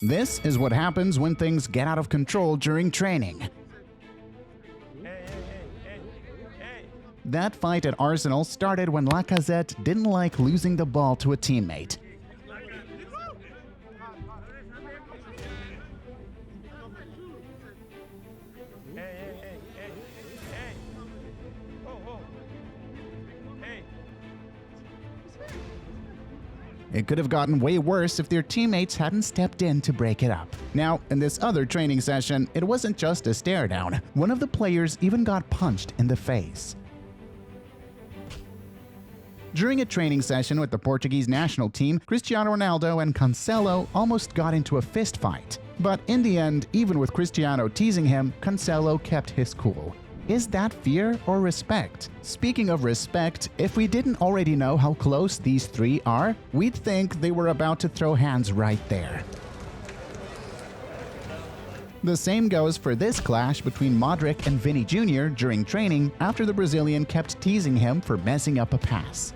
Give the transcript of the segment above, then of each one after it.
This is what happens when things get out of control during training. That fight at Arsenal started when Lacazette didn't like losing the ball to a teammate. It could have gotten way worse if their teammates hadn't stepped in to break it up. Now, in this other training session, it wasn't just a stare down. One of the players even got punched in the face. During a training session with the Portuguese national team, Cristiano Ronaldo and Cancelo almost got into a fist fight. But in the end, even with Cristiano teasing him, Cancelo kept his cool. Is that fear or respect? Speaking of respect, if we didn't already know how close these three are, we'd think they were about to throw hands right there. The same goes for this clash between Modric and Vini Jr. during training after the Brazilian kept teasing him for messing up a pass.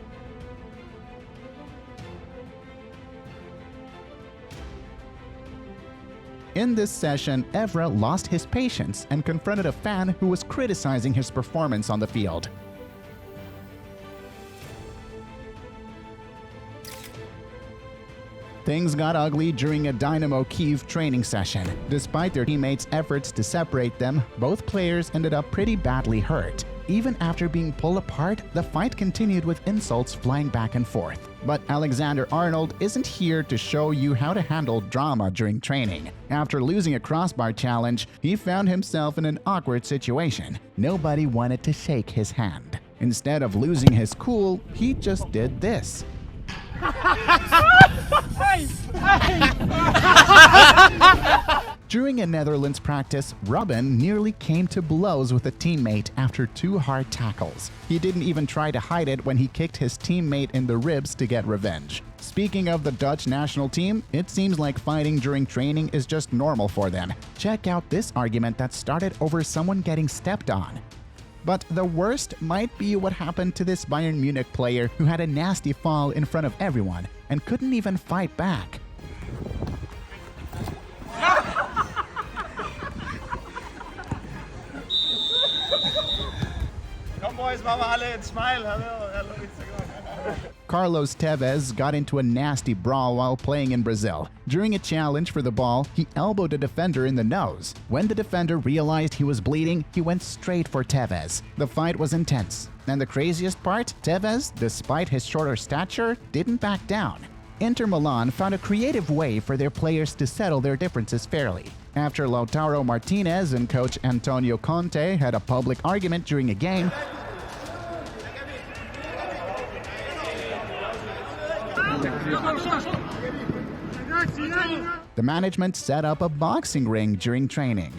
In this session, Evra lost his patience and confronted a fan who was criticizing his performance on the field. Things got ugly during a Dynamo Kyiv training session. Despite their teammates' efforts to separate them, both players ended up pretty badly hurt. Even after being pulled apart, the fight continued with insults flying back and forth. But Alexander-Arnold isn't here to show you how to handle drama during training. After losing a crossbar challenge, he found himself in an awkward situation. Nobody wanted to shake his hand. Instead of losing his cool, he just did this. During a Netherlands practice, Robin nearly came to blows with a teammate after 2 hard tackles. He didn't even try to hide it when he kicked his teammate in the ribs to get revenge. Speaking of the Dutch national team, it seems like fighting during training is just normal for them. Check out this argument that started over someone getting stepped on. But the worst might be what happened to this Bayern Munich player who had a nasty fall in front of everyone and couldn't even fight back. Come boys, machen wir alle einen Smile. Hello, Instagram. Carlos Tevez got into a nasty brawl while playing in Brazil. During a challenge for the ball, he elbowed a defender in the nose. When the defender realized he was bleeding, he went straight for Tevez. The fight was intense. And the craziest part, Tevez, despite his shorter stature, didn't back down. Inter Milan found a creative way for their players to settle their differences fairly. After Lautaro Martinez and coach Antonio Conte had a public argument during a game, the management set up a boxing ring during training.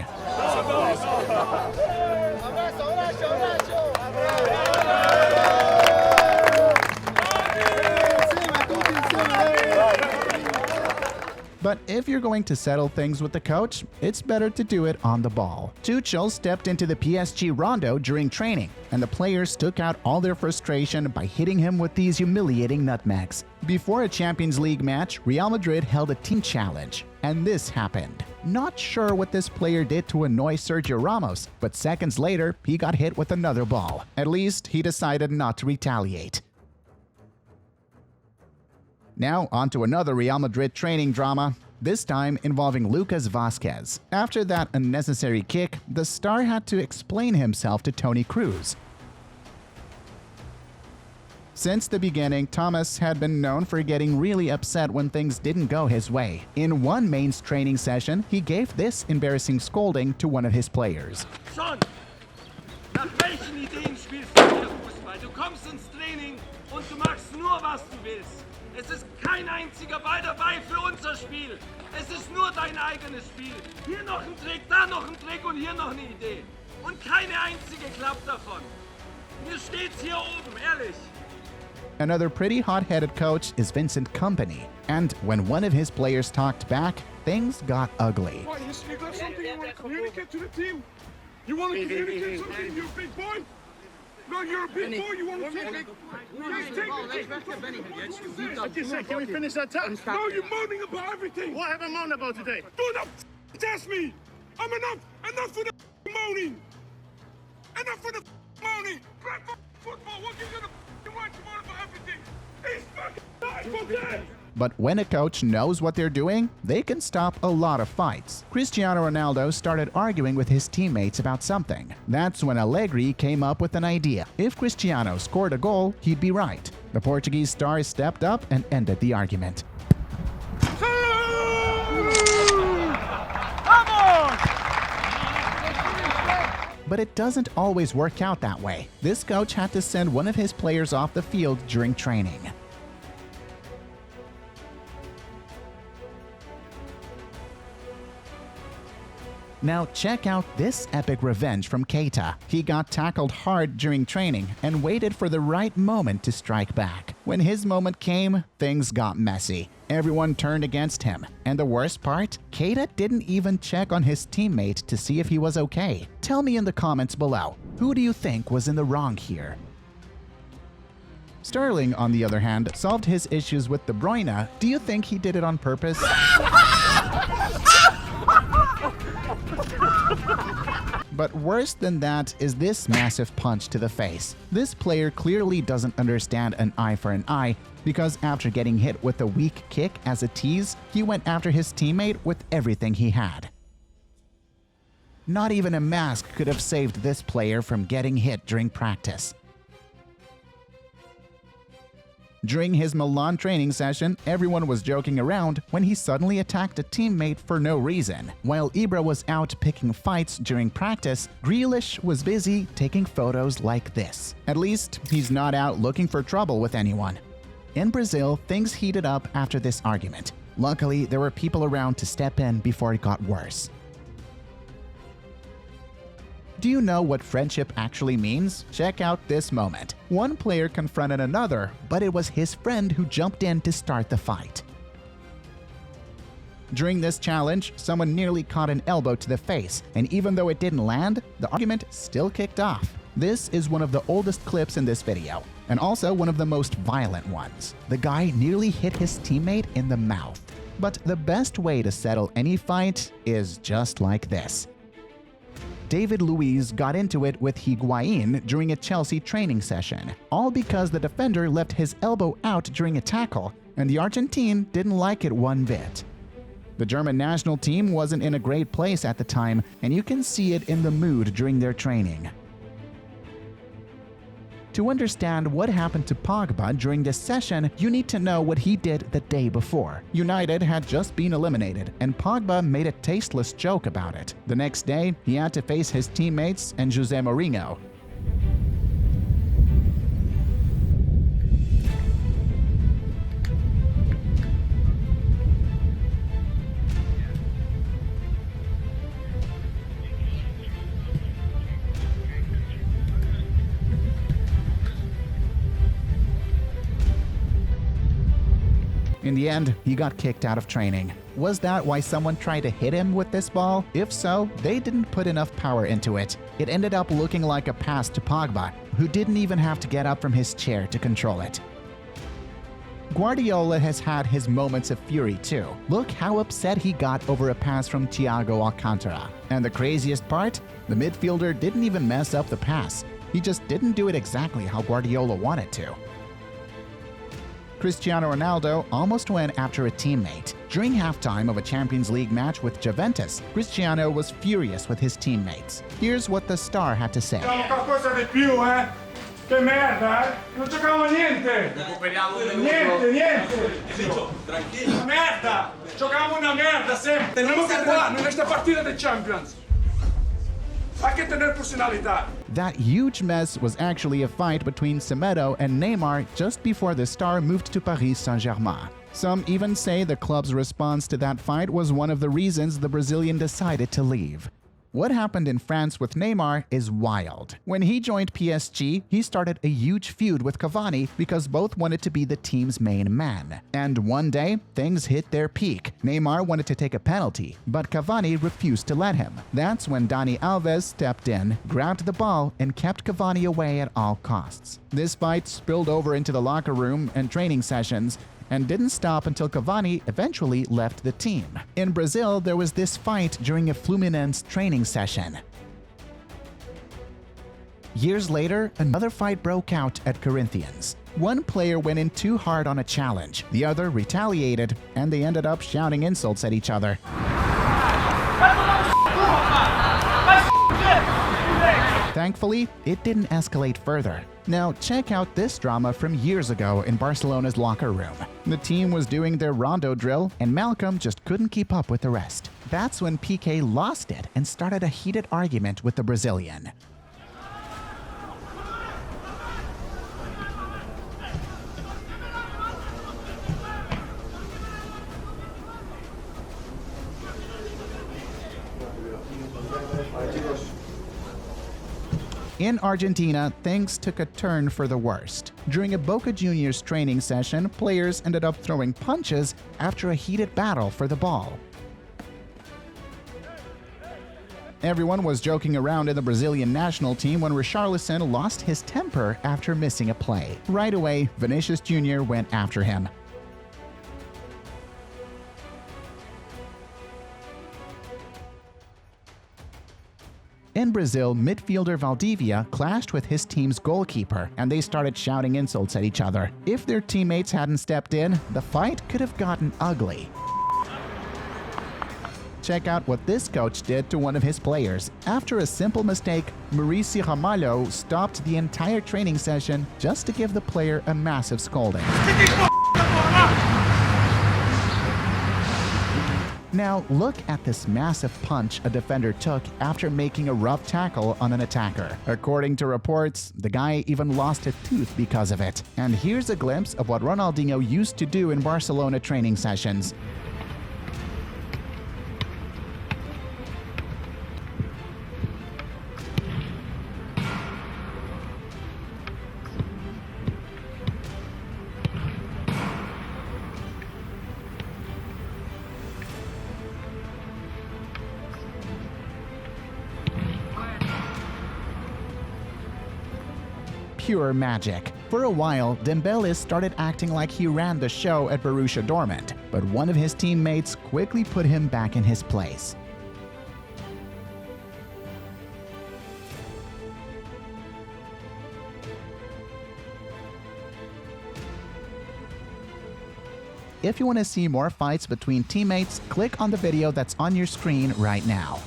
But if you're going to settle things with the coach, it's better to do it on the ball. Tuchel stepped into the PSG rondo during training, and the players took out all their frustration by hitting him with these humiliating nutmegs. Before a Champions League match, Real Madrid held a team challenge, and this happened. Not sure what this player did to annoy Sergio Ramos, but seconds later, he got hit with another ball. At least, he decided not to retaliate. Now, on to another Real Madrid training drama, this time involving Lucas Vazquez. After that unnecessary kick, the star had to explain himself to Toni Kroos. Since the beginning, Thomas had been known for getting really upset when things didn't go his way. In one Mainz training session, he gave this embarrassing scolding to one of his players. Schon! Nach welchen Ideen spielst du hier Fußball? Du kommst ins Training und du machst nur, was du willst. Es ist kein einziger Ball dabei für unser Spiel. Es ist nur dein eigenes Spiel. Hier noch ein Trick, da noch ein Trick und hier noch eine Idee. Und keine einzige klappt davon. Mir steht's hier oben, ehrlich. Another pretty hot-headed coach is Vincent Kompany, and when one of his players talked back, things got ugly. What, you got something you want to communicate to the team? You want to communicate something, you big boy? No, you're a big boy. You want to take it? Like you said, can we finish that task? No, you're moaning about everything. What have I moaned about today? Do not test me. I'm enough for the moaning. Enough for the moaning. Black football. What gives you the right to moan about everything? He's fucking nice for that. But when a coach knows what they're doing, they can stop a lot of fights. Cristiano Ronaldo started arguing with his teammates about something. That's when Allegri came up with an idea. If Cristiano scored a goal, he'd be right. The Portuguese star stepped up and ended the argument. But it doesn't always work out that way. This coach had to send one of his players off the field during training. Now check out this epic revenge from Keita. He got tackled hard during training and waited for the right moment to strike back. When his moment came, things got messy. Everyone turned against him. And the worst part? Keita didn't even check on his teammate to see if he was okay. Tell me in the comments below, who do you think was in the wrong here? Sterling, on the other hand, solved his issues with De Bruyne. Do you think he did it on purpose? But worse than that is this massive punch to the face. This player clearly doesn't understand an eye for an eye, because after getting hit with a weak kick as a tease, he went after his teammate with everything he had. Not even a mask could have saved this player from getting hit during practice. During his Milan training session, everyone was joking around when he suddenly attacked a teammate for no reason. While Ibra was out picking fights during practice, Grealish was busy taking photos like this. At least, he's not out looking for trouble with anyone. In Brazil, things heated up after this argument. Luckily, there were people around to step in before it got worse. Do you know what friendship actually means? Check out this moment. One player confronted another, but it was his friend who jumped in to start the fight. During this challenge, someone nearly caught an elbow to the face, and even though it didn't land, the argument still kicked off. This is one of the oldest clips in this video, and also one of the most violent ones. The guy nearly hit his teammate in the mouth. But the best way to settle any fight is just like this. David Luiz got into it with Higuain during a Chelsea training session, all because the defender left his elbow out during a tackle, and the Argentine didn't like it one bit. The German national team wasn't in a great place at the time, and you can see it in the mood during their training. To understand what happened to Pogba during this session, you need to know what he did the day before. United had just been eliminated, and Pogba made a tasteless joke about it. The next day, he had to face his teammates and Jose Mourinho. In the end, he got kicked out of training. Was that why someone tried to hit him with this ball? If so, they didn't put enough power into it. It ended up looking like a pass to Pogba, who didn't even have to get up from his chair to control it. Guardiola has had his moments of fury too. Look how upset he got over a pass from Thiago Alcantara. And the craziest part? The midfielder didn't even mess up the pass. He just didn't do it exactly how Guardiola wanted to. Cristiano Ronaldo almost went after a teammate. During halftime of a Champions League match with Juventus, Cristiano was furious with his teammates. Here's what the star had to say. Qualcosa di più, eh? Che merda, eh? Non giocavamo niente! Niente! Una merda! Giocavamo una merda sempre! Tenemos que jugar en esta partida de Champions! Hay que tener personalidad! That huge mess was actually a fight between Semedo and Neymar just before the star moved to Paris Saint-Germain. Some even say the club's response to that fight was one of the reasons the Brazilian decided to leave. What happened in France with Neymar is wild. When he joined PSG, he started a huge feud with Cavani because both wanted to be the team's main man. And one day, things hit their peak. Neymar wanted to take a penalty, but Cavani refused to let him. That's when Dani Alves stepped in, grabbed the ball, and kept Cavani away at all costs. This fight spilled over into the locker room and training sessions, and didn't stop until Cavani eventually left the team. In Brazil, there was this fight during a Fluminense training session. Years later, another fight broke out at Corinthians. One player went in too hard on a challenge, the other retaliated, and they ended up shouting insults at each other. Thankfully, it didn't escalate further. Now, check out this drama from years ago in Barcelona's locker room. The team was doing their rondo drill, and Malcolm just couldn't keep up with the rest. That's when Piqué lost it and started a heated argument with the Brazilian. In Argentina, things took a turn for the worst. During a Boca Juniors training session, players ended up throwing punches after a heated battle for the ball. Everyone was joking around in the Brazilian national team when Richarlison lost his temper after missing a play. Right away, Vinicius Jr. went after him. In Brazil, midfielder Valdivia clashed with his team's goalkeeper, and they started shouting insults at each other. If their teammates hadn't stepped in, the fight could have gotten ugly. Check out what this coach did to one of his players. After a simple mistake, Mauricio Ramalho stopped the entire training session just to give the player a massive scolding. Now, look at this massive punch a defender took after making a rough tackle on an attacker. According to reports, the guy even lost a tooth because of it. And here's a glimpse of what Ronaldinho used to do in Barcelona training sessions. Pure magic. For a while, Dembélé started acting like he ran the show at Borussia Dortmund, but one of his teammates quickly put him back in his place. If you want to see more fights between teammates, click on the video that's on your screen right now.